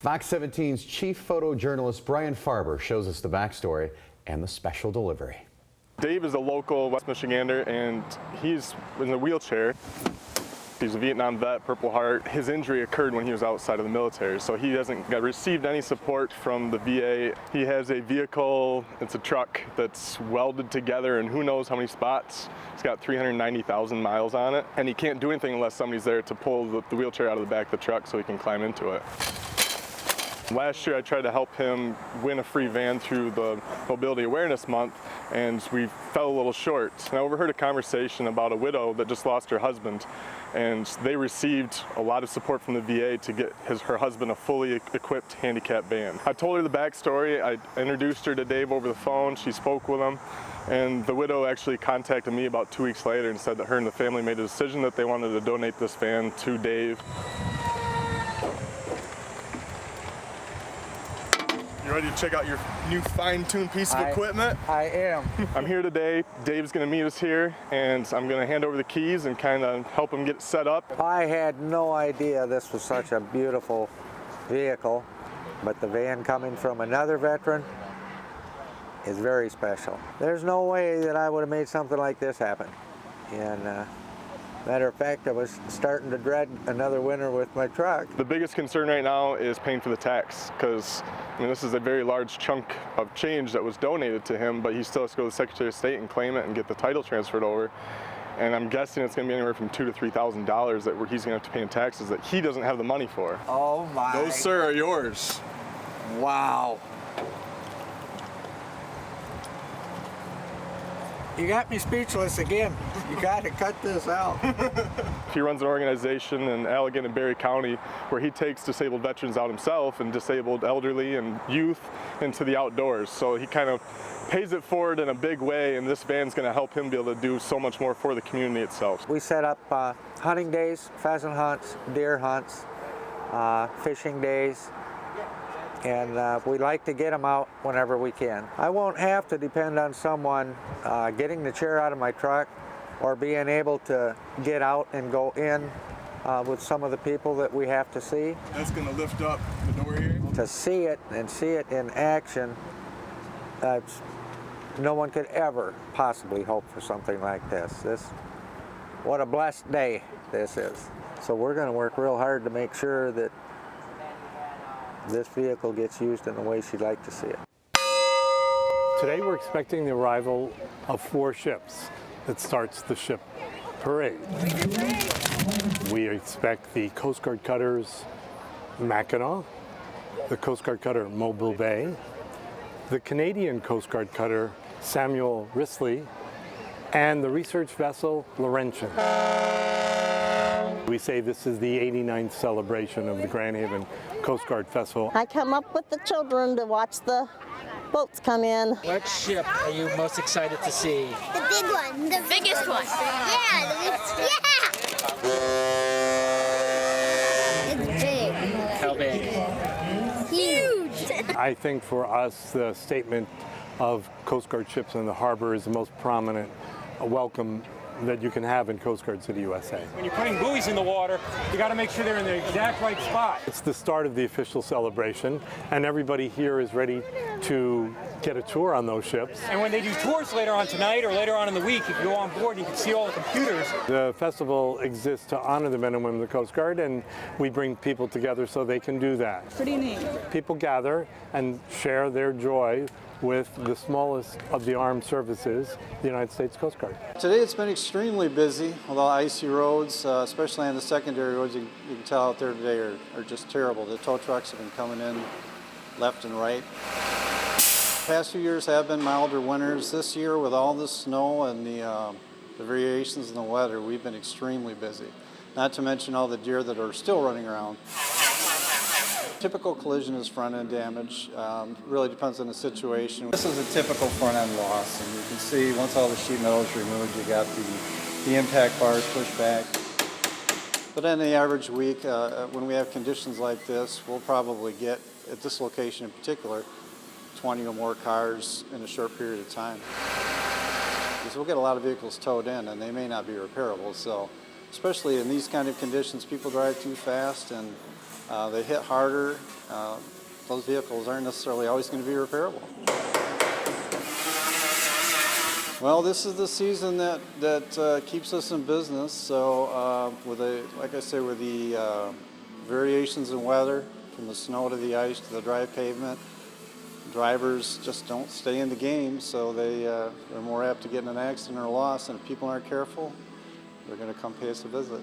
Fox 17's chief photojournalist Brian Farber shows us the backstory and the special delivery. Dave is a local West Michigander, and he's in a wheelchair. He's a Vietnam vet, Purple Heart. His injury occurred when he was outside of the military, so he hasn't received any support from the VA. He has a vehicle, it's a truck that's welded together in who knows how many spots. It's got 390,000 miles on it, and he can't do anything unless somebody's there to pull the wheelchair out of the back of the truck so he can climb into it. Last year I tried to help him win a free van through the Mobility Awareness Month, and we fell a little short. And I overheard a conversation about a widow that just lost her husband, and they received a lot of support from the VA to get her husband a fully equipped handicap van. I told her the backstory. I introduced her to Dave over the phone. She spoke with him, and the widow actually contacted me about 2 weeks later and said that her and the family made a decision that they wanted to donate this van to Dave. You ready to check out your new fine-tuned piece of equipment? I am. I'm here today. Dave's going to meet us here, and I'm going to hand over the keys and kind of help him get it set up. I had no idea this was such a beautiful vehicle, but the van coming from another veteran is very special. There's no way that I would have made something like this happen. And matter of fact, I was starting to dread another winter with my truck. The biggest concern right now is paying for the tax, because this is a very large chunk of change that was donated to him, but he still has to go to the Secretary of State and claim it and get the title transferred over. And I'm guessing it's going to be anywhere from $2,000 to $3,000 that he's going to have to pay in taxes that he doesn't have the money for. Oh my. Those, sir, are yours. Wow. You got me speechless again. You got to cut this out. He runs an organization in Allegan and Berry County where he takes disabled veterans out himself and disabled elderly and youth into the outdoors. So he kind of pays it forward in a big way, and this van's going to help him be able to do so much more for the community itself. We set up hunting days, pheasant hunts, deer hunts, fishing days, and we like to get them out whenever we can. I won't have to depend on someone getting the chair out of my truck or being able to get out and go in with some of the people that we have to see. That's going to lift up the door here. To see it and see it in action, no one could ever possibly hope for something like this. What a blessed day this is. So we're going to work real hard to make sure that this vehicle gets used in the way she'd like to see it. Today we're expecting the arrival of 4 ships that starts the ship parade. We expect the Coast Guard cutters Mackinac, the Coast Guard cutter Mobile Bay, the Canadian Coast Guard cutter Samuel Risley, and the research vessel Laurentian. We say this is the 89th celebration of the Grand Haven Coast Guard Festival. I come up with the children to watch the boats come in. What ship are you most excited to see? The big one. The biggest one. Yeah. It's big. How big? Huge. I think for us, the statement of Coast Guard ships in the harbor is the most prominent welcome that you can have in Coast Guard City, USA. When you're putting buoys in the water, you got to make sure they're in the exact right spot. It's the start of the official celebration, and everybody here is ready to get a tour on those ships. And when they do tours later on tonight or later on in the week, if you go on board, you can see all the computers. The festival exists to honor the men and women of the Coast Guard, and we bring people together so they can do that. Pretty neat. People gather and share their joy with the smallest of the armed services, the United States Coast Guard. Today it's been extremely busy with all icy roads, especially on the secondary roads. You can tell out there today are just terrible. The tow trucks have been coming in left and right. The past few years have been milder winters. This year, with all the snow and the variations in the weather, we've been extremely busy. Not to mention all the deer that are still running around. Typical collision is front-end damage. Really depends on the situation. This is a typical front-end loss, and you can see once all the sheet metal is removed, you got the impact bars pushed back. But in the average week, when we have conditions like this, we'll probably get, at this location in particular, 20 or more cars in a short period of time. Because we'll get a lot of vehicles towed in, and they may not be repairable. So, especially in these kind of conditions, people drive too fast, and They hit harder. Those vehicles aren't necessarily always going to be repairable. Well, this is the season that keeps us in business. So, like I say, with the variations in weather, from the snow to the ice to the dry pavement, drivers just don't stay in the game, so they're more apt to get in an accident or a loss. And if people aren't careful, they're going to come pay us a visit.